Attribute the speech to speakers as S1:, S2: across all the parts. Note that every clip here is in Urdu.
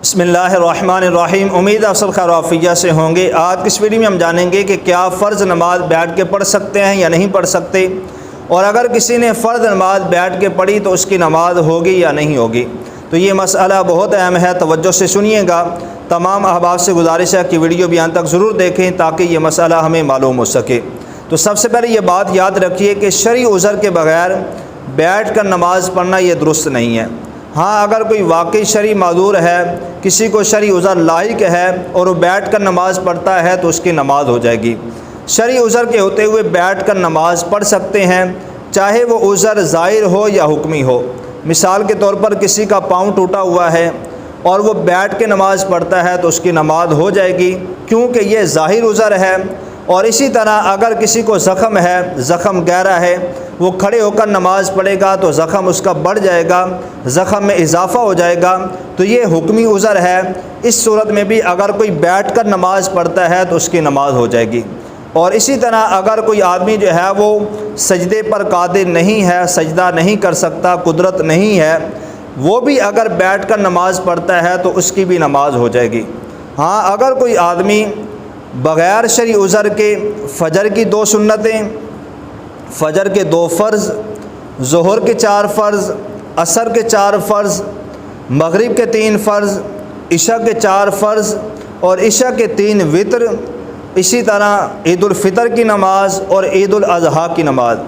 S1: بسم اللہ الرحمن الرحیم۔ امید افضل خیر و عافیت سے ہوں گے۔ آج اس ویڈیو میں ہم جانیں گے کہ کیا فرض نماز بیٹھ کے پڑھ سکتے ہیں یا نہیں پڑھ سکتے، اور اگر کسی نے فرض نماز بیٹھ کے پڑھی تو اس کی نماز ہوگی یا نہیں ہوگی۔ تو یہ مسئلہ بہت اہم ہے، توجہ سے سنیے گا۔ تمام احباب سے گزارش ہے کہ ویڈیو بھی انت تک ضرور دیکھیں تاکہ یہ مسئلہ ہمیں معلوم ہو سکے۔ تو سب سے پہلے یہ بات یاد رکھیے کہ شرعی عذر کے بغیر بیٹھ کر نماز پڑھنا یہ درست نہیں ہے۔ ہاں، اگر کوئی واقعی شرعی معذور ہے، کسی کو شرعی عذر لاحق ہے اور وہ بیٹھ کر نماز پڑھتا ہے تو اس کی نماز ہو جائے گی۔ شرعی عذر کے ہوتے ہوئے بیٹھ کر نماز پڑھ سکتے ہیں، چاہے وہ عذر ظاہر ہو یا حکمی ہو۔ مثال کے طور پر کسی کا پاؤں ٹوٹا ہوا ہے اور وہ بیٹھ کے نماز پڑھتا ہے تو اس کی نماز ہو جائے گی، کیونکہ یہ ظاہر عذر ہے۔ اور اسی طرح اگر کسی کو زخم ہے، زخم گہرا ہے، وہ کھڑے ہو کر نماز پڑھے گا تو زخم اس کا بڑھ جائے گا، زخم میں اضافہ ہو جائے گا، تو یہ حکمی عذر ہے۔ اس صورت میں بھی اگر کوئی بیٹھ کر نماز پڑھتا ہے تو اس کی نماز ہو جائے گی۔ اور اسی طرح اگر کوئی آدمی جو ہے وہ سجدے پر قادر نہیں ہے، سجدہ نہیں کر سکتا، قدرت نہیں ہے، وہ بھی اگر بیٹھ کر نماز پڑھتا ہے تو اس کی بھی نماز ہو جائے گی۔ ہاں، اگر کوئی آدمی بغیر شرعی عذر کے فجر کی 2 سنتیں، فجر کے 2 فرض، ظہر کے 4 فرض، عصر کے 4 فرض، مغرب کے 3 فرض، عشاء کے 4 فرض اور عشاء کے 3 وتر، اسی طرح عید الفطر کی نماز اور عید الاضحیٰ کی نماز،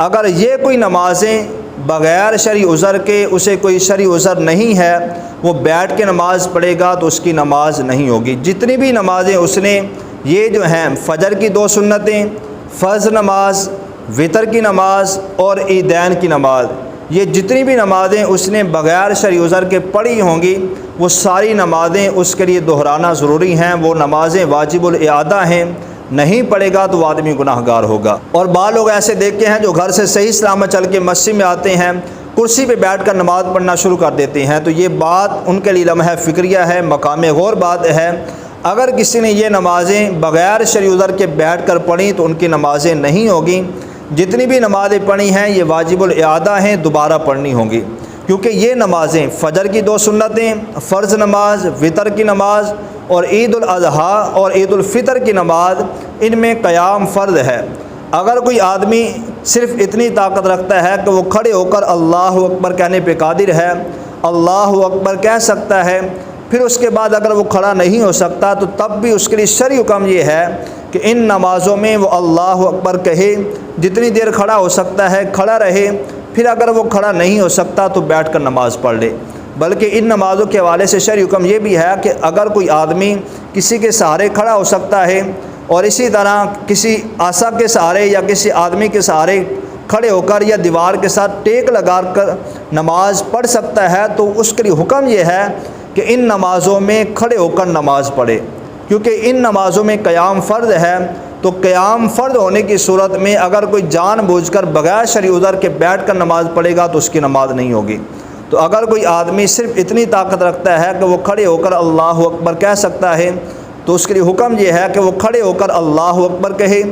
S1: اگر یہ کوئی نمازیں بغیر شرعی عذر کے، اسے کوئی شرعی عذر نہیں ہے، وہ بیٹھ کے نماز پڑھے گا تو اس کی نماز نہیں ہوگی۔ جتنی بھی نمازیں اس نے، یہ جو ہیں فجر کی 2 سنتیں، فرض نماز، وتر کی نماز اور عیدین کی نماز، یہ جتنی بھی نمازیں اس نے بغیر شرعی عذر کے پڑھی ہوں گی، وہ ساری نمازیں اس کے لیے دہرانا ضروری ہیں۔ وہ نمازیں واجب الاعادہ ہیں، نہیں پڑھے گا تو وہ آدمی گناہ گار ہوگا۔ اور بعض لوگ ایسے دیکھتے ہیں جو گھر سے صحیح سلامت چل کے مسجد میں آتے ہیں، کرسی پہ بیٹھ کر نماز پڑھنا شروع کر دیتے ہیں، تو یہ بات ان کے لیے لمحہ فکریہ ہے، مقام غور بات ہے۔ اگر کسی نے یہ نمازیں بغیر شرعی عذر کے بیٹھ کر پڑھی تو ان کی نمازیں نہیں ہوگی۔ جتنی بھی نمازیں پڑھی ہیں یہ واجب الاعادہ ہیں، دوبارہ پڑھنی ہوں گی، کیونکہ یہ نمازیں فجر کی 2 سنتیں، فرض نماز، وتر کی نماز اور عید الاضحیٰ اور عید الفطر کی نماز، ان میں قیام فرض ہے۔ اگر کوئی آدمی صرف اتنی طاقت رکھتا ہے کہ وہ کھڑے ہو کر اللہ اکبر کہنے پہ قادر ہے، اللہ اکبر کہہ سکتا ہے، پھر اس کے بعد اگر وہ کھڑا نہیں ہو سکتا تو تب بھی اس کے لیے شرعی حکم یہ ہے کہ ان نمازوں میں وہ اللہ اکبر کہے، جتنی دیر کھڑا ہو سکتا ہے کھڑا رہے، پھر اگر وہ کھڑا نہیں ہو سکتا تو بیٹھ کر نماز پڑھ لے۔ بلکہ ان نمازوں کے حوالے سے شرعی حکم یہ بھی ہے کہ اگر کوئی آدمی کسی کے سہارے کھڑا ہو سکتا ہے اور اسی طرح کسی عصا کے سہارے یا کسی آدمی کے سہارے کھڑے ہو کر یا دیوار کے ساتھ ٹیک لگا کر نماز پڑھ سکتا ہے تو اس کے لیے حکم یہ ہے کہ ان نمازوں میں کھڑے ہو کر نماز پڑھے، کیونکہ ان نمازوں میں قیام فرض ہے۔ تو قیام فرض ہونے کی صورت میں اگر کوئی جان بوجھ کر بغیر شرعی عذر کے بیٹھ کر نماز پڑھے گا تو اس کی نماز نہیں ہوگی۔ تو اگر کوئی آدمی صرف اتنی طاقت رکھتا ہے کہ وہ کھڑے ہو کر اللہ اکبر کہہ سکتا ہے تو اس کے لیے حکم یہ ہے کہ وہ کھڑے ہو کر اللہ اکبر کہے،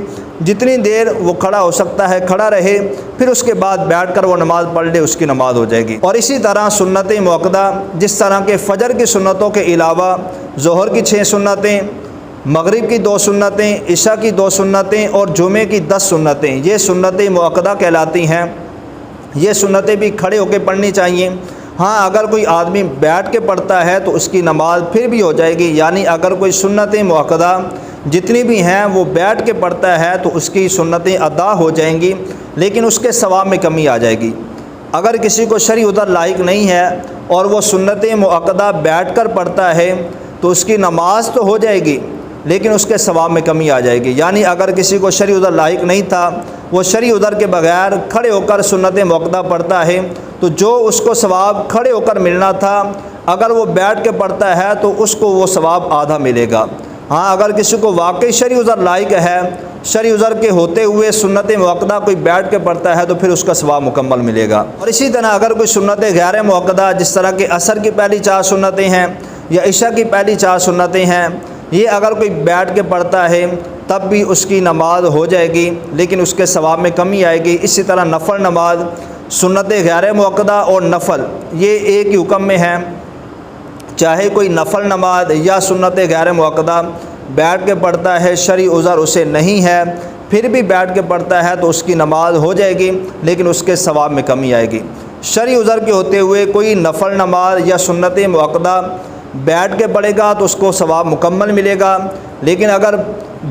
S1: جتنی دیر وہ کھڑا ہو سکتا ہے کھڑا رہے، پھر اس کے بعد بیٹھ کر وہ نماز پڑھ لے، اس کی نماز ہو جائے گی۔ اور اسی طرح سنت موقدہ، جس طرح کہ فجر کی سنتوں کے علاوہ ظہر کی 6 سنتیں، مغرب کی 2 سنتیں، عشاء کی 2 سنتیں اور جمعے کی 10 سنتیں، یہ سنتیں موقدہ کہلاتی ہیں۔ یہ سنتیں بھی کھڑے ہو کے پڑھنی چاہیے۔ ہاں، اگر کوئی آدمی بیٹھ کے پڑھتا ہے تو اس کی نماز پھر بھی ہو جائے گی، یعنی اگر کوئی سنتیں موقدہ جتنی بھی ہیں وہ بیٹھ کے پڑھتا ہے تو اس کی سنتیں ادا ہو جائیں گی، لیکن اس کے ثواب میں کمی آ جائے گی۔ اگر کسی کو شرعی عذر لاحق نہیں ہے اور وہ سنتیں موقدہ بیٹھ کر پڑھتا ہے تو اس کی نماز تو ہو جائے گی لیکن اس کے ثواب میں کمی آ جائے گی۔ یعنی اگر کسی کو شرعی عذر لاحق نہیں تھا، وہ شرعی عذر کے بغیر کھڑے ہو کر سنت موقدہ پڑھتا ہے تو جو اس کو ثواب کھڑے ہو کر ملنا تھا، اگر وہ بیٹھ کے پڑھتا ہے تو اس کو وہ ثواب آدھا ملے گا۔ ہاں، اگر کسی کو واقعی شرعی عذر لاحق ہے، شرعی عذر کے ہوتے ہوئے سنت موقدہ کوئی بیٹھ کے پڑھتا ہے تو پھر اس کا ثواب مکمل ملے گا۔ اور اسی طرح اگر کوئی سنت غیر موقدہ، جس طرح کہ عصر کی پہلی 4 سنتیں ہیں یا عشاء کی پہلی 4 سنتیں ہیں، یہ اگر کوئی بیٹھ کے پڑھتا ہے تب بھی اس کی نماز ہو جائے گی لیکن اس کے ثواب میں کمی آئے گی۔ اسی طرح نفل نماز، سنت غیر موقدہ اور نفل، یہ ایک ہی حکم میں ہیں۔ چاہے کوئی نفل نماز یا سنت غیر موقدہ بیٹھ کے پڑھتا ہے، شرعی عذر اسے نہیں ہے، پھر بھی بیٹھ کے پڑھتا ہے تو اس کی نماز ہو جائے گی، لیکن اس کے ثواب میں کمی آئے گی۔ شرعی عذر کے ہوتے ہوئے کوئی نفل نماز یا سنت موقدہ بیٹھ کے پڑھے گا تو اس کو ثواب مکمل ملے گا، لیکن اگر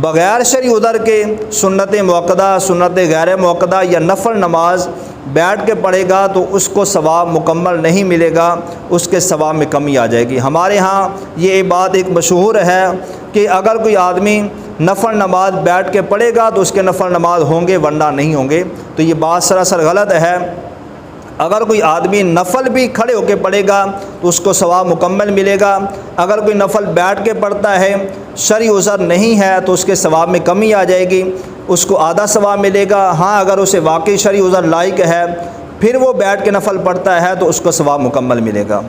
S1: بغیر شرعی عذر کے سنت موقدہ، سنت غیر موقدہ یا نفل نماز بیٹھ کے پڑھے گا تو اس کو ثواب مکمل نہیں ملے گا، اس کے ثواب میں کمی آ جائے گی۔ ہمارے ہاں یہ بات ایک مشہور ہے کہ اگر کوئی آدمی نفل نماز بیٹھ کے پڑھے گا تو اس کے نفل نماز ہوں گے ورنہ نہیں ہوں گے، تو یہ بات سراسر غلط ہے۔ اگر کوئی آدمی نفل بھی کھڑے ہو کے پڑھے گا تو اس کو ثواب مکمل ملے گا، اگر کوئی نفل بیٹھ کے پڑھتا ہے، شرعی عذر نہیں ہے تو اس کے ثواب میں کمی آ جائے گی، اس کو آدھا ثواب ملے گا۔ ہاں اگر اسے واقعی شرعی عذر لائق ہے پھر وہ بیٹھ کے نفل پڑھتا ہے تو اس کو ثواب مکمل ملے گا۔